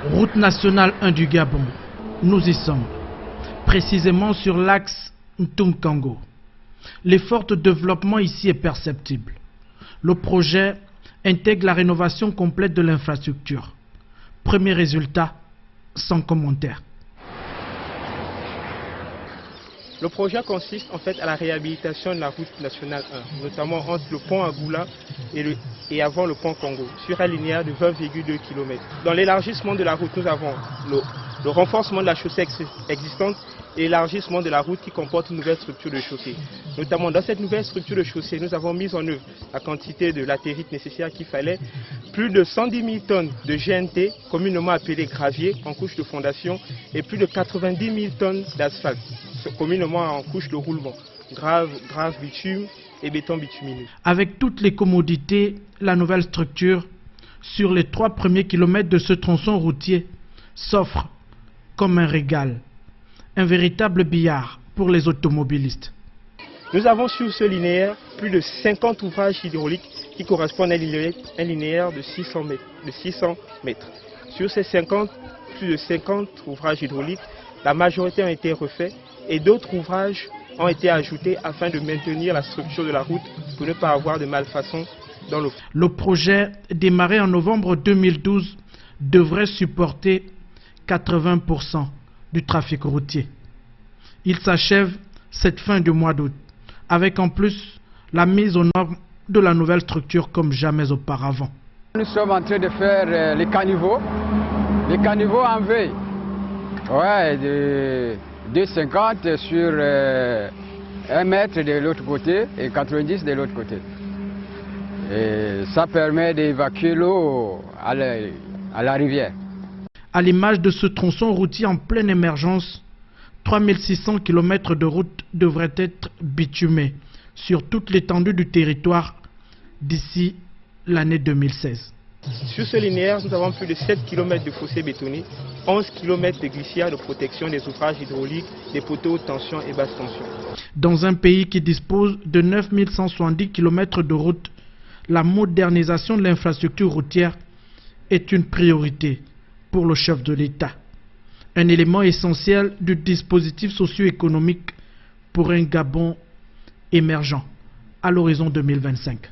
Route nationale 1 du Gabon, nous y sommes, précisément sur l'axe Ntumkango. L'effort de développement ici est perceptible. Le projet intègre la rénovation complète de l'infrastructure. Premier résultat, sans commentaire. Le projet consiste en fait à la réhabilitation de la route nationale 1, notamment entre le pont Agoula et avant le pont Congo, sur un linéaire de 20,2 km. Dans l'élargissement de la route, nous avons le renforcement de la chaussée existante et l'élargissement de la route qui comporte une nouvelle structure de chaussée. Notamment dans cette nouvelle structure de chaussée, nous avons mis en œuvre la quantité de latérite nécessaire qu'il fallait, plus de 110 000 tonnes de GNT, communément appelé gravier, en couche de fondation, et plus de 90 000 tonnes d'asphalte, communément en couche de roulement, grave bitume et béton bitumineux. Avec toutes les commodités, la nouvelle structure, sur les 3 premiers kilomètres de ce tronçon routier, s'offre comme un régal, un véritable billard pour les automobilistes. Nous avons sur ce linéaire plus de 50 ouvrages hydrauliques qui correspondent à un linéaire de 600 mètres. Sur ces plus de 50 ouvrages hydrauliques, la majorité ont été refaits et d'autres ouvrages ont été ajoutés afin de maintenir la structure de la route pour ne pas avoir de malfaçons dans l'eau. Le projet, démarré en novembre 2012, devrait supporter 80% du trafic routier. Il s'achève cette fin du mois d'août, avec en plus la mise aux normes de la nouvelle structure comme jamais auparavant. Nous sommes en train de faire les caniveaux en V. Ouais, de 2,50 sur 1 mètre de l'autre côté et 90 de l'autre côté. Et ça permet d'évacuer l'eau à la rivière. À l'image de ce tronçon routier en pleine émergence, 3600 km de route devraient être bitumés sur toute l'étendue du territoire d'ici l'année 2016. Sur ce linéaire, nous avons plus de 7 km de fossés bétonnés, 11 km de glissières de protection des ouvrages hydrauliques, des poteaux haute tension et basse tension. Dans un pays qui dispose de 9170 km de route, la modernisation de l'infrastructure routière est une priorité pour le chef de l'État. Un élément essentiel du dispositif socio-économique pour un Gabon émergent à l'horizon 2025.